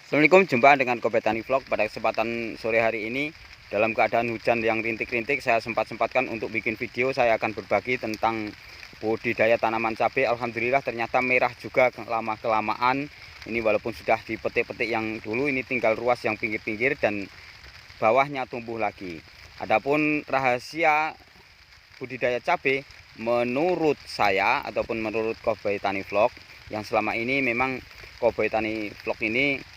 Assalamualaikum, jumpa dengan Kobe Tani Vlog. Pada kesempatan sore hari ini, dalam keadaan hujan yang rintik-rintik, saya sempat-sempatkan untuk bikin video. Saya akan berbagi tentang budidaya tanaman cabai. Alhamdulillah ternyata merah juga lama-kelamaan. Ini walaupun sudah dipetik-petik yang dulu, ini tinggal ruas yang pinggir-pinggir dan bawahnya tumbuh lagi. Adapun rahasia budidaya cabai menurut saya ataupun menurut Kobe Tani Vlog, yang selama ini memang Kobe Tani Vlog ini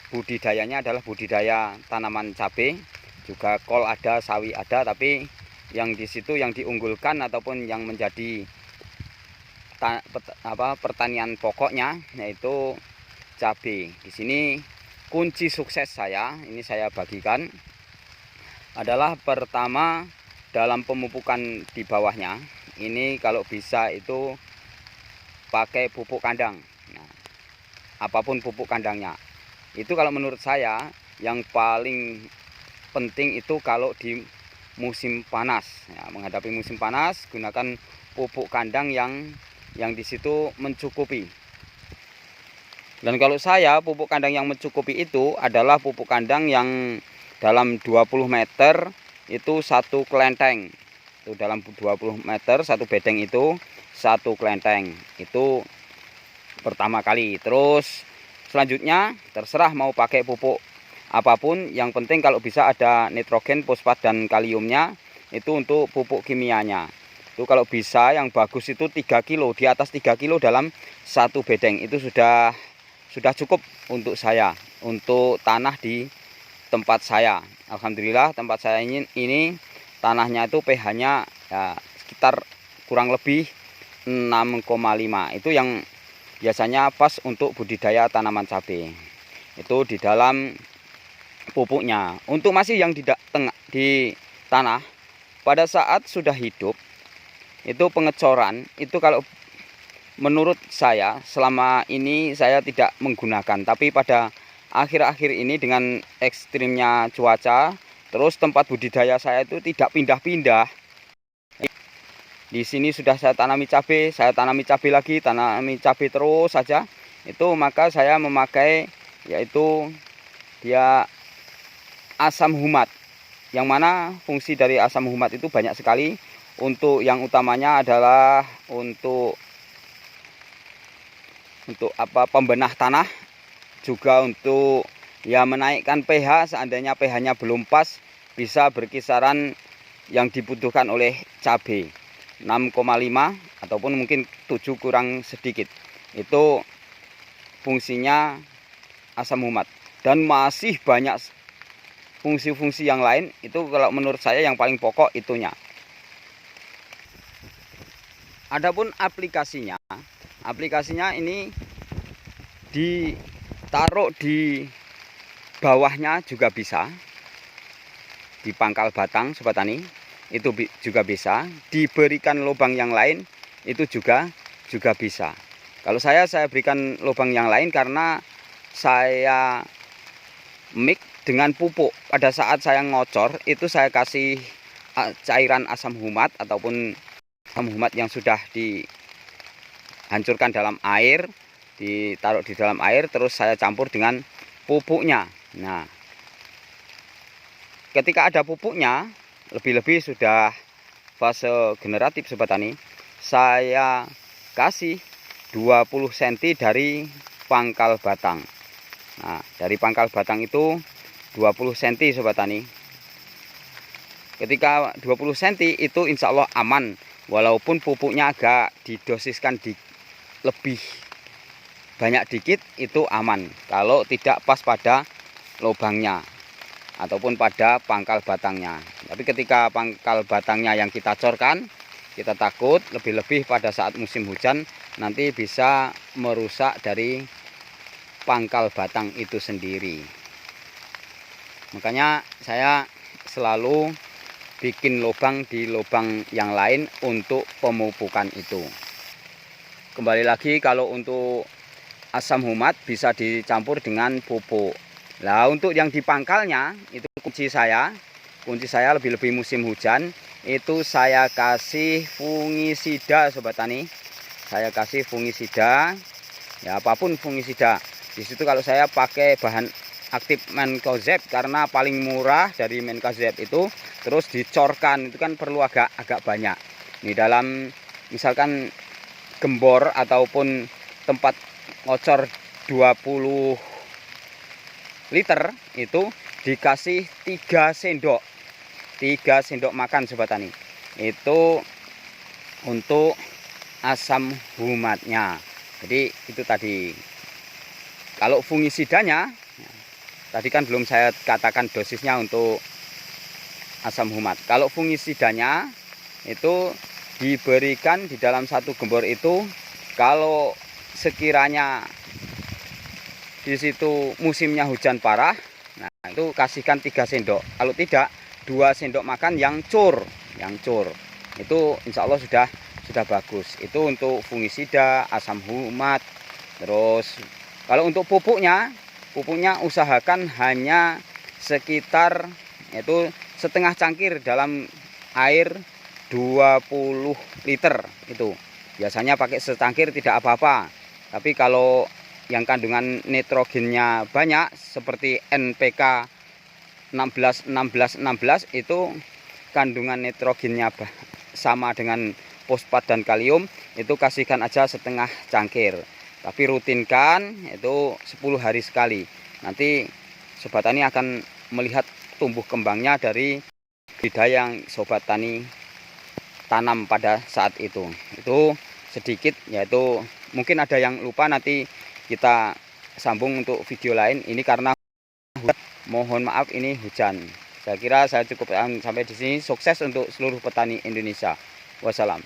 budidayanya adalah budidaya tanaman cabai, juga kol ada, sawi ada, tapi yang di situ yang diunggulkan ataupun yang menjadi pertanian pokoknya yaitu cabai. Di sini kunci sukses saya, ini saya bagikan adalah pertama dalam pemupukan di bawahnya. Ini kalau bisa itu pakai pupuk kandang. Nah, apapun pupuk kandangnya. Itu kalau menurut saya yang paling penting itu kalau di musim panas ya, menghadapi musim panas gunakan pupuk kandang yang di situ mencukupi. Dan kalau saya pupuk kandang yang mencukupi itu adalah pupuk kandang yang dalam 20 meter itu satu kelenteng. Itu dalam 20 meter satu bedeng itu satu kelenteng. Itu pertama kali. Terus selanjutnya terserah mau pakai pupuk apapun, yang penting kalau bisa ada nitrogen, fosfat dan kaliumnya. Itu untuk pupuk kimianya. Itu kalau bisa yang bagus itu 3 kilo, di atas 3 kilo dalam satu bedeng. Itu sudah cukup untuk saya, untuk tanah di tempat saya. Alhamdulillah tempat saya ini tanahnya itu pH-nya ya, sekitar kurang lebih 6,5. Itu yang biasanya pas untuk budidaya tanaman cabai. Itu di dalam pupuknya. Untuk masih yang di tanah, pada saat sudah hidup, itu pengecoran, itu kalau menurut saya selama ini saya tidak menggunakan. Tapi pada akhir-akhir ini dengan ekstrimnya cuaca, terus tempat budidaya saya itu tidak pindah-pindah. Di sini sudah saya tanami cabai lagi, tanami cabai terus saja. Itu maka saya memakai yaitu dia asam humat. Yang mana fungsi dari asam humat itu banyak sekali. Untuk yang utamanya adalah untuk pembenah tanah, juga untuk ya menaikkan pH. Seandainya pH-nya belum pas, bisa berkisaran yang dibutuhkan oleh cabai 6,5 ataupun mungkin 7 kurang sedikit. Itu fungsinya asam humat. Dan masih banyak fungsi-fungsi yang lain. Itu kalau menurut saya yang paling pokok itunya. Adapun aplikasinya ini ditaruh di bawahnya juga bisa, di pangkal batang sobat tani itu juga bisa, diberikan lubang yang lain itu juga bisa. Kalau saya berikan lubang yang lain karena saya mix dengan pupuk. Pada saat saya ngocor itu saya kasih cairan asam humat ataupun asam humat yang sudah dihancurkan dalam air, ditaruh di dalam air, terus saya campur dengan pupuknya. Nah, ketika ada pupuknya, lebih-lebih sudah fase generatif sobat tani, saya kasih 20 cm dari pangkal batang. Nah, dari pangkal batang itu 20 cm sobat tani. Ketika 20 cm itu insya Allah aman, walaupun pupuknya agak didosiskan lebih banyak dikit, itu aman kalau tidak pas pada lubangnya ataupun pada pangkal batangnya. Tapi ketika pangkal batangnya yang kita corkan, kita takut lebih-lebih pada saat musim hujan nanti bisa merusak dari pangkal batang itu sendiri. Makanya saya selalu bikin lubang di lubang yang lain untuk pemupukan itu. Kembali lagi, kalau untuk asam humat bisa dicampur dengan pupuk. Nah, untuk yang di pangkalnya itu kunci saya lebih-lebih musim hujan itu saya kasih fungisida sobat tani. Saya kasih fungisida ya, apapun fungisida Di situ kalau saya pakai bahan aktif Mancozeb karena paling murah dari Mancozeb itu, terus dicorkan itu kan perlu agak banyak. Ini dalam misalkan gembor ataupun tempat ngocor 20 liter itu dikasih 3 sendok makan Sobat Tani. Itu untuk asam humatnya. Jadi itu tadi. Kalau fungisidanya tadi kan belum saya katakan dosisnya untuk asam humat. Kalau fungisidanya itu diberikan di dalam satu gembor itu, kalau sekiranya di situ musimnya hujan parah, nah itu kasihkan 3 sendok. Kalau tidak 2 sendok makan yang cur. Itu insya Allah sudah bagus. Itu untuk fungisida, asam humat. Terus kalau untuk pupuknya usahakan hanya sekitar itu setengah cangkir dalam air 20 liter itu. Biasanya pakai secangkir tidak apa-apa. Tapi kalau yang kandungan nitrogennya banyak seperti NPK 16 itu kandungan nitrogennya sama dengan fosfat dan kalium, itu kasihkan aja setengah cangkir. Tapi rutinkan itu 10 hari sekali. Nanti Sobat Tani akan melihat tumbuh kembangnya dari budidaya yang Sobat Tani tanam pada saat itu. Itu sedikit, yaitu mungkin ada yang lupa, nanti kita sambung untuk video lain. Ini karena mohon maaf ini hujan. Saya kira saya cukup sampai di sini. Sukses untuk seluruh petani Indonesia. Wassalam.